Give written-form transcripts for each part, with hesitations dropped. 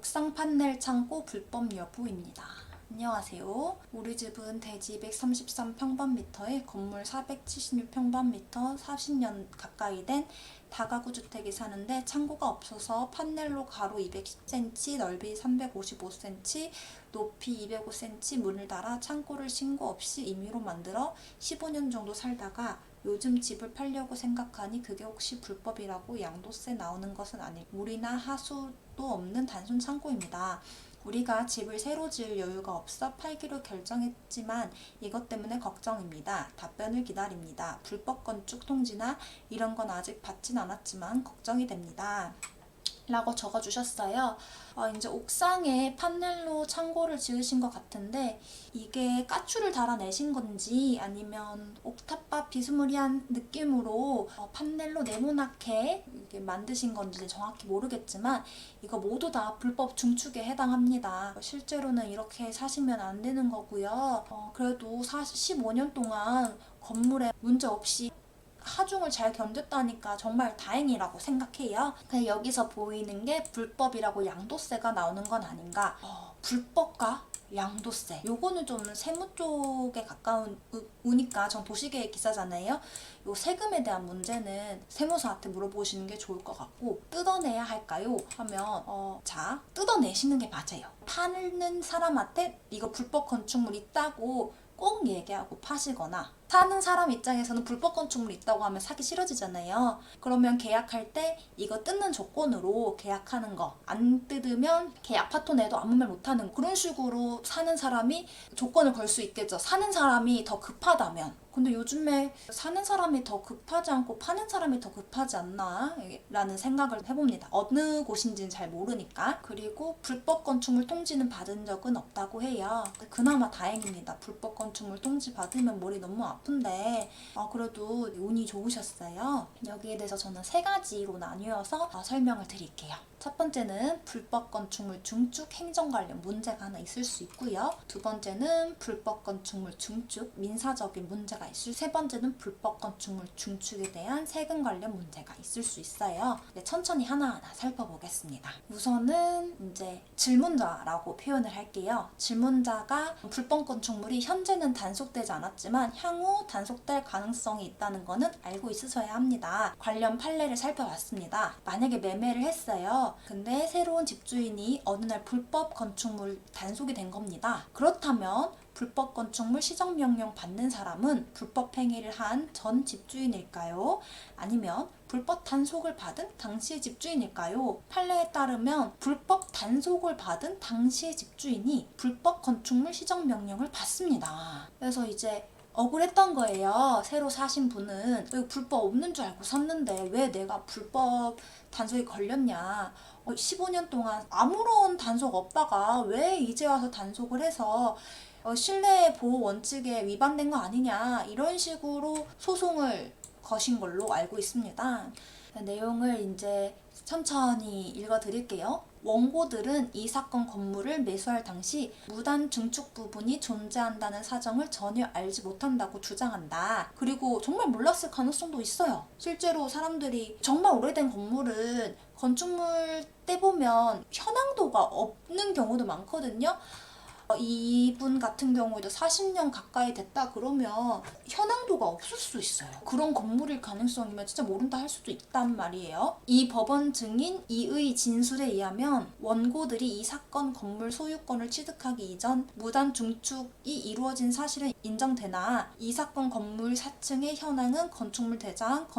옥상 판넬 창고 불법 여부입니다. 안녕하세요. 우리 집은 대지 233평방미터에 건물 476평방미터 40년 가까이 된 다가구 주택이 사는데 창고가 없어서 판넬로 가로 210cm, 넓이 355cm, 높이 205cm 문을 달아 창고를 신고 없이 임의로 만들어 15년 정도 살다가 요즘 집을 팔려고 생각하니 그게 혹시 불법이라고 양도세 나오는 것은 아니고 물이나 하수도 없는 단순 창고입니다. 우리가 집을 새로 지을 여유가 없어 팔기로 결정했지만 이것 때문에 걱정입니다. 답변을 기다립니다. 불법 건축 통지나 이런 건 아직 받진 않았지만 걱정이 됩니다. 라고 적어주셨어요. 이제 옥상에 판넬로 창고를 지으신 것 같은데 이게 까추를 달아내신 건지 아니면 옥탑밥 비스무리한 느낌으로 판넬로 네모나게 이렇게 만드신 건지 정확히 모르겠지만 이거 모두 다 불법 중축에 해당합니다. 실제로는 이렇게 사시면 안 되는 거고요. 그래도 15년 동안 건물에 문제 없이 하중을 잘 견뎠다니까 정말 다행이라고 생각해요. 근데 여기서 보이는 게 불법이라고 양도세가 나오는 건 아닌가. 불법과 양도세. 요거는 좀 세무 쪽에 가까우니까 전 도시계획 기사잖아요. 요 세금에 대한 문제는 세무사한테 물어보시는 게 좋을 것 같고 뜯어내야 할까요? 하면 자, 뜯어내시는 게 맞아요. 파는 사람한테 이거 불법 건축물 있다고 꼭 얘기하고 파시거나 사는 사람 입장에서는 불법 건축물 있다고 하면 사기 싫어지잖아요. 그러면 계약할 때 이거 뜯는 조건으로 계약하는 거, 안 뜯으면 계약 파토 내도 아무 말 못하는 그런 식으로 사는 사람이 조건을 걸 수 있겠죠. 사는 사람이 더 급하다면. 근데 요즘에 사는 사람이 더 급하지 않고 파는 사람이 더 급하지 않나? 라는 생각을 해봅니다. 어느 곳인지는 잘 모르니까. 그리고 불법 건축물 통지는 받은 적은 없다고 해요. 그나마 다행입니다. 불법 건축물 통지 받으면 머리 너무 아픈데 그래도 운이 좋으셨어요. 여기에 대해서 저는 세 가지로 나뉘어서 설명을 드릴게요. 첫 번째는 불법 건축물 중축 행정 관련 문제가 하나 있을 수 있고요. 두 번째는 불법 건축물 중축 민사적인 문제가 있을 세 번째는 불법 건축물 중축에 대한 세금 관련 문제가 있을 수 있어요. 네, 천천히 하나하나 살펴보겠습니다. 우선은 이제 질문자라고 표현을 할게요. 질문자가 불법 건축물이 현재는 단속되지 않았지만 향후 단속될 가능성이 있다는 거는 알고 있으셔야 합니다. 관련 판례를 살펴봤습니다. 만약에 매매를 했어요. 근데 새로운 집주인이 어느 날 불법 건축물 단속이 된 겁니다. 그렇다면 불법 건축물 시정명령 받는 사람은 불법 행위를 한 전 집주인일까요? 아니면 불법 단속을 받은 당시의 집주인일까요? 판례에 따르면 불법 단속을 받은 당시의 집주인이 불법 건축물 시정명령을 받습니다. 그래서 이제 억울했던 거예요. 새로 사신 분은 왜 불법 없는 줄 알고 샀는데 왜 내가 불법 단속이 걸렸냐. 15년 동안 아무런 단속 없다가 왜 이제 와서 단속을 해서 실내 보호 원칙에 위반된 거 아니냐 이런 식으로 소송을 거신 걸로 알고 있습니다. 내용을 이제 천천히 읽어드릴게요. 원고들은 이 사건 건물을 매수할 당시 무단 증축 부분이 존재한다는 사정을 전혀 알지 못한다고 주장한다. 그리고 정말 몰랐을 가능성도 있어요. 실제로 사람들이 정말 오래된 건물은 건축물 떼보면 현황도가 없는 경우도 많거든요. 이분 같은 경우에도 40년 가까이 됐다 그러면 현황도가 없을 수 있어요. 그런 건물일 가능성이면 진짜 모른다 할 수도 있단 말이에요. 이 법원 증인 이의 진술에 의하면 원고들이 이 사건 건물 소유권을 취득하기 이전 무단 중축이 이루어진 사실은 인정되나 이 사건 건물 4층의 현황은 건축물 대장,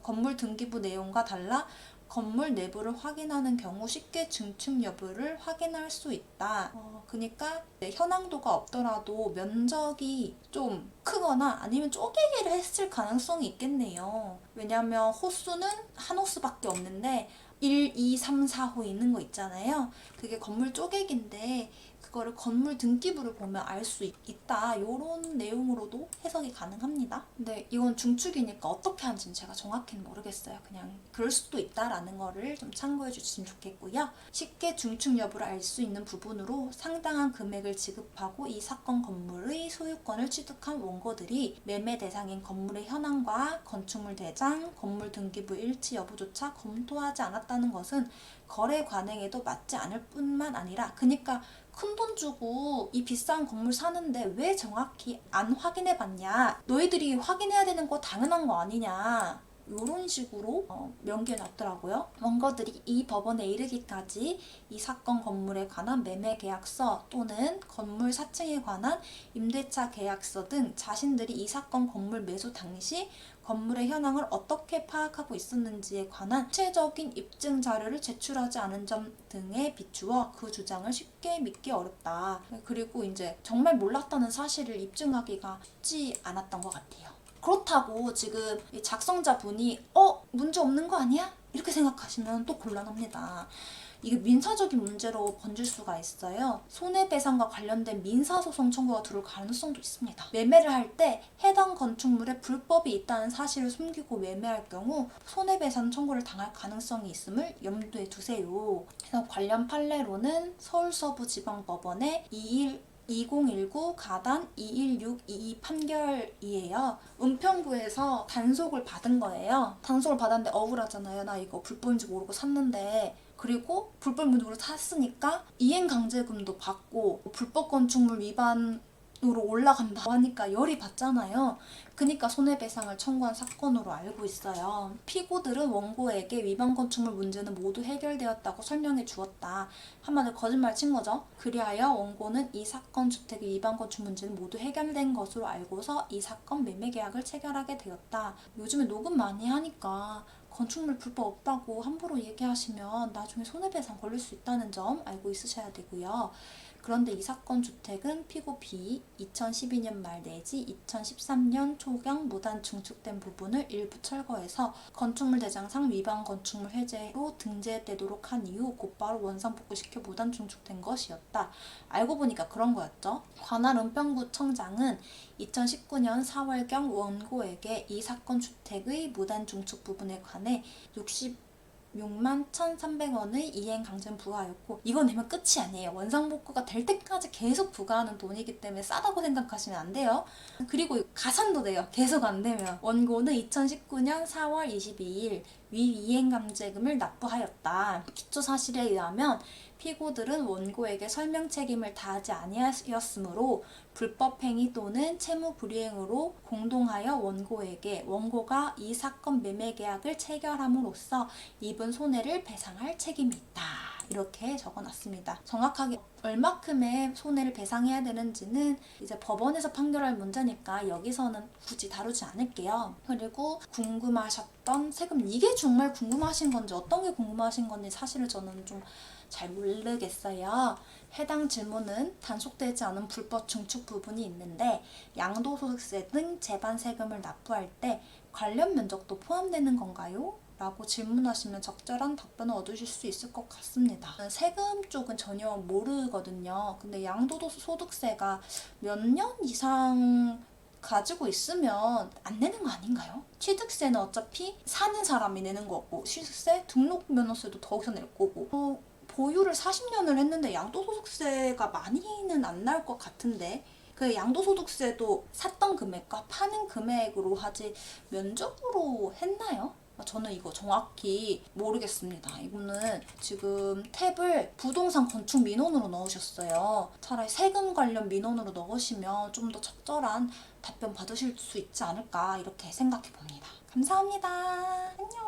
건물 등기부 내용과 달라 건물 내부를 확인하는 경우 쉽게 증축 여부를 확인할 수 있다. 그러니까 현황도가 없더라도 면적이 좀 크거나 아니면 쪼개기를 했을 가능성이 있겠네요. 왜냐하면 호수는 한 호수밖에 없는데 1, 2, 3, 4호 있는 거 있잖아요. 그게 건물 쪼개기인데 그거를 건물 등기부를 보면 알 수 있다. 이런 내용으로도 해석이 가능합니다. 근데 이건 중축이니까 어떻게 하는지는 제가 정확히는 모르겠어요. 그냥 그럴 수도 있다라는 거를 좀 참고해 주시면 좋겠고요. 쉽게 중축 여부를 알 수 있는 부분으로 상당한 금액을 지급하고 이 사건 건물의 소유권을 취득한 원고들이 매매 대상인 건물의 현황과 건축물 대장, 건물 등기부 일치 여부조차 검토하지 않았다. 몰랐다는 것은 거래 관행에도 맞지 않을 뿐만 아니라, 그러니까 큰 돈 주고 이 비싼 건물 사는데 왜 정확히 안 확인해 봤냐, 너희들이 확인해야 되는 거 당연한 거 아니냐, 이런 식으로 명기해 놨더라고요. 원고들이 이 법원에 이르기까지 이 사건 건물에 관한 매매 계약서 또는 건물 사층에 관한 임대차 계약서 등 자신들이 이 사건 건물 매수 당시 건물의 현황을 어떻게 파악하고 있었는지에 관한 구체적인 입증 자료를 제출하지 않은 점 등에 비추어 그 주장을 쉽게 믿기 어렵다. 그리고 이제 정말 몰랐다는 사실을 입증하기가 쉽지 않았던 것 같아요. 그렇다고 지금 이 작성자분이 문제 없는 거 아니야? 이렇게 생각하시면 또 곤란합니다. 이게 민사적인 문제로 번질 수가 있어요. 손해배상과 관련된 민사소송 청구가 들어올 가능성도 있습니다. 매매를 할 때 해당 건축물에 불법이 있다는 사실을 숨기고 매매할 경우 손해배상 청구를 당할 가능성이 있음을 염두에 두세요. 그래서 관련 판례로는 서울서부지방법원의 2019 가단 21622 판결이에요. 은평구에서 단속을 받은 거예요. 단속을 받았는데 억울하잖아요. 나 이거 불법인지 모르고 샀는데, 그리고 불법으로 샀으니까 이행강제금도 받고 불법 건축물 위반으로 올라간다고 하니까 열이 받잖아요. 그러니까 손해배상을 청구한 사건으로 알고 있어요. 피고들은 원고에게 위반 건축물 문제는 모두 해결되었다고 설명해 주었다. 한마디로 거짓말 친 거죠. 그리하여 원고는 이 사건 주택의 위반 건축 문제는 모두 해결된 것으로 알고서 이 사건 매매 계약을 체결하게 되었다. 요즘에 녹음 많이 하니까 건축물 불법 없다고 함부로 얘기하시면 나중에 손해배상 걸릴 수 있다는 점 알고 있으셔야 되고요. 그런데 이 사건 주택은 피고 B 2012년 말 내지 2013년 초경 무단 증축된 부분을 일부 철거해서 건축물 대장상 위반 건축물 해제로 등재되도록 한 이후 곧바로 원상복구시켜 무단 증축된 것이었다. 알고 보니까 그런 거였죠. 관할 은평구청장은 2019년 4월경 원고에게 이 사건 주택의 무단 증축 부분에 관해 66만 1,300원의 이행강제금 부과하였고, 이거 내면 끝이 아니에요. 원상복구가 될 때까지 계속 부과하는 돈이기 때문에 싸다고 생각하시면 안 돼요. 그리고 가산도 돼요. 계속 안 되면. 원고는 2019년 4월 22일 위 이행강제금을 납부하였다. 기초사실에 의하면 피고들은 원고에게 설명 책임을 다하지 아니하였으므로 불법행위 또는 채무불이행으로 공동하여 원고가 이 사건 매매계약을 체결함으로써 입은 손해를 배상할 책임이 있다. 이렇게 적어놨습니다. 정확하게 얼마큼의 손해를 배상해야 되는지는 이제 법원에서 판결할 문제니까 여기서는 굳이 다루지 않을게요. 그리고 궁금하셨던 세금, 이게 정말 궁금하신 건지 어떤 게 궁금하신 건지 사실은 저는 좀 잘 모르겠어요. 해당 질문은 단속되지 않은 불법 증축 부분이 있는데 양도소득세 등 재반 세금을 납부할 때 관련 면적도 포함되는 건가요? 라고 질문하시면 적절한 답변을 얻으실 수 있을 것 같습니다. 세금 쪽은 전혀 모르거든요. 근데 양도소득세가 몇 년 이상 가지고 있으면 안 내는 거 아닌가요? 취득세는 어차피 사는 사람이 내는 거고, 취득세, 등록면허세도 더욱더 낼 거고, 보유를 40년을 했는데 양도소득세가 많이는 안 나올 것 같은데, 그 양도소득세도 샀던 금액과 파는 금액으로 하지 면적으로 했나요? 저는 이거 정확히 모르겠습니다. 이거는 지금 탭을 부동산 건축 민원으로 넣으셨어요. 차라리 세금 관련 민원으로 넣으시면 좀 더 적절한 답변 받으실 수 있지 않을까 이렇게 생각해 봅니다. 감사합니다. 안녕.